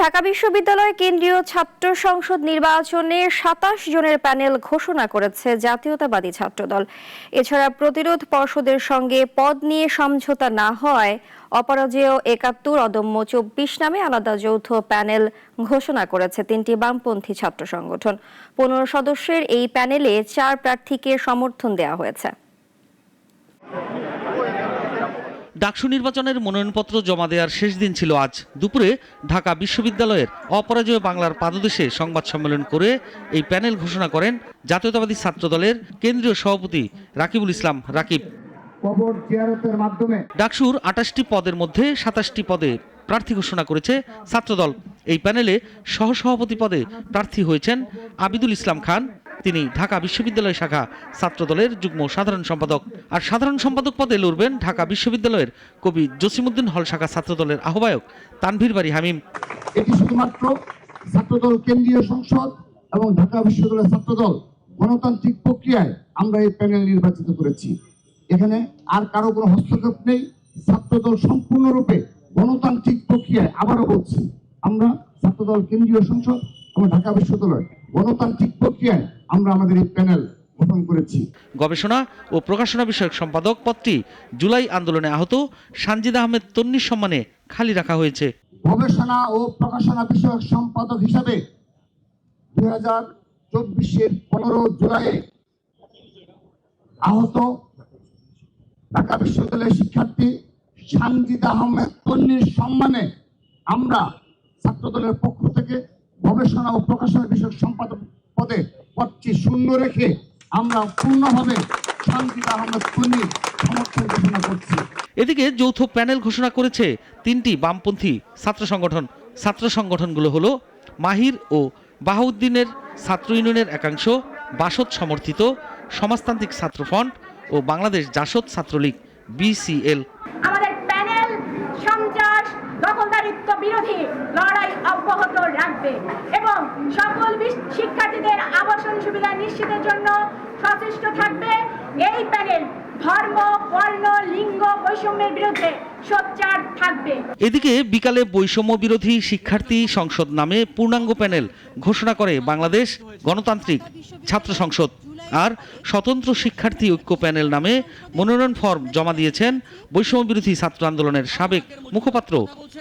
ঢাকা বিশ্ববিদ্যালয় কেন্দ্রীয় ছাত্র সংসদ নির্বাচনে ২৭ জনের প্যানেল ঘোষণা করেছে জাতীয়তাবাদী ছাত্রদল। এছাড়া প্রতিরোধ পর্ষদের সঙ্গে পদ নিয়ে সমঝোতা না হওয়ায় অপরাজেয় ৭১, অদম্য ২৪ নামে আলাদা যৌথ প্যানেল ঘোষণা করেছে ৩টি বামপন্থী ছাত্র সংগঠন। ১৫ সদস্যের এই প্যানেলে ৪ প্রার্থীকে সমর্থন দেওয়া হয়েছে। ডাকসু নির্বাচনের মনোনয়নপত্র জমা দেওয়ার শেষ দিন ছিল আজ দুপুরে। ঢাকা বিশ্ববিদ্যালয়ের অপরাজেয় বাংলার পাদদেশে সংবাদ সম্মেলন করে এই প্যানেল ঘোষণা করেন জাতীয়তাবাদী ছাত্রদলের কেন্দ্রীয় সভাপতি রাকিবুল ইসলাম রাকিব। ডাকসুর ২৮টি পদের মধ্যে ২৭টি পদে প্রার্থী ঘোষণা করেছে ছাত্রদল। এই প্যানেলে সহসভাপতি পদে প্রার্থী হয়েছেন আবিদুল ইসলাম খান। তিনি ঢাকা বিশ্ববিদ্যালয় শাখা ছাত্রদলের যুগ্ম সাধারণ সম্পাদক। আর সাধারণ সম্পাদক পদে লড়বেন ঢাকা বিশ্ববিদ্যালয়ের কবি জসিমউদ্দিন হল শাখা ছাত্রদলের আহ্বায়ক তানভীর বারী হামিম। এটি শুধুমাত্র ছাত্রদল কেন্দ্রীয় সংসদ এবং ঢাকা বিশ্ববিদ্যালয়ের ছাত্রদল গণতান্ত্রিক প্রক্রিয়ায় আমরা এই প্যানেল নির্বাচিত করেছি। এখানে আর কারো কোনো হস্তক্ষেপ নেই। ছাত্রদল সম্পূর্ণরূপে গণতান্ত্রিক প্রক্রিয়ায়, আবারও বলছি, আমরা ছাত্রদল কেন্দ্রীয় সংসদ এবং ঢাকা বিশ্ববিদ্যালয় গণতান্ত্রিক প্রক্রিয়ায় আমরা আমাদের এই প্যানেল গঠন করেছি। গবেষণা ও প্রকাশনা বিষয়ক সম্পাদক পদটি জুলাই আন্দোলনে আহত সানজিদা আহমেদ তন্নির সম্মানে খালি রাখা হয়েছে। গবেষণা ও প্রকাশনা বিষয়ক সম্পাদক হিসাবে 2024-এর 15 জুলাই আহত ঢাকা বিশ্ববিদ্যালয়ের শিক্ষার্থী সানজিদা আহমেদ তন্নির সম্মানে আমরা ছাত্রদলের পক্ষ থেকে গবেষণা ও প্রকাশনা বিষয়ক সম্পাদক পদে পদটি শূন্য রেখে আমরা পূর্ণভাবে সানজিদা আহমেদ তন্নির সমর্থন ঘোষণা করছি। এদিকে যৌথ প্যানেল ঘোষণা করেছে 3টি বামপন্থী ছাত্র সংগঠন। ছাত্র সংগঠনগুলো হলো মাহির ও বাহাউদ্দিনের ছাত্র ইউনিয়নের একাংশ, বাসদ সমর্থিত সমাজতান্ত্রিক ছাত্র ফ্রন্ট ও বাংলাদেশ জাসদ ছাত্রলীগ BCL। আমাদের প্যানেল সন্ত্রাস দখলদারিত্ব বিরোধী লড়াই অব্যাহত রাখবে এবং সকল শিক্ষার্থীদের আবাসন সুবিধা নিশ্চিতের জন্য সচেষ্ট থাকবে। এই প্যানেল ধর্ম, বর্ণ, লিঙ্গ বৈষম্যের বিরুদ্ধে সোচ্চার থাকবে। এদিকে বিকালে বৈষম্য বিরোধী শিক্ষার্থী সংসদ নামে পূর্ণাঙ্গ প্যানেল ঘোষণা করে বাংলাদেশ গণতান্ত্রিক ছাত্র সংসদ। আর স্বতন্ত্র শিক্ষার্থী ঐক্য প্যানেল নামে মনোনয়ন ফর্ম জমা দিয়েছেন বৈষম্য বিরোধী ছাত্র আন্দোলনের সাবেক মুখপাত্র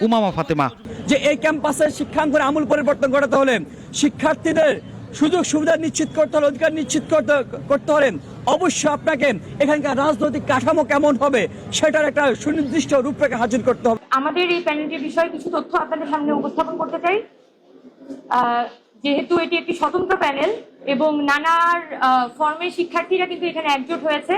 উমামা ফাতেমা। যে এই ক্যাম্পাসের শিক্ষাঙ্গনে আমূল পরিবর্তন ঘটাতে হলে, শিক্ষার্থীদের সুযোগ সুবিধা নিশ্চিত করতে হলে, অধিকার নিশ্চিত করতে হলে অবশ্যই আপনাকে এখানকার রাজনৈতিক কাঠামো কেমন হবে সেটার একটা সুনির্দিষ্ট রূপরেখা হাজির করতে হবে। আমাদের এই প্যানেলটির বিষয়ে কিছু তথ্য আপনাদের সামনে উপস্থাপন করতে চাই। যেহেতু এটি একটি স্বতন্ত্র প্যানেল এবং নানার ফর্মের শিক্ষার্থীরা কিন্তু এখানে একজোট হয়েছে,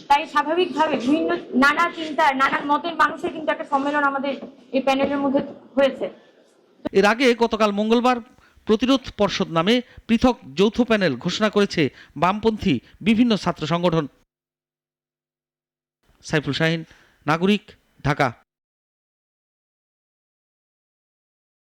তাই স্বাভাবিকভাবে বিভিন্ন নানা চিন্তার, নানা মতের মানুষের কিন্তু একটা সম্মেলন আমাদের এই প্যানেলের মধ্যে হয়েছে। এর আগে গতকাল মঙ্গলবার প্রতিরোধ পর্ষদ নামে পৃথক যৌথ প্যানেল ঘোষণা করেছে বামপন্থী বিভিন্ন ছাত্র সংগঠন। সাইফুল শাহিন, নাগরিক, ঢাকা।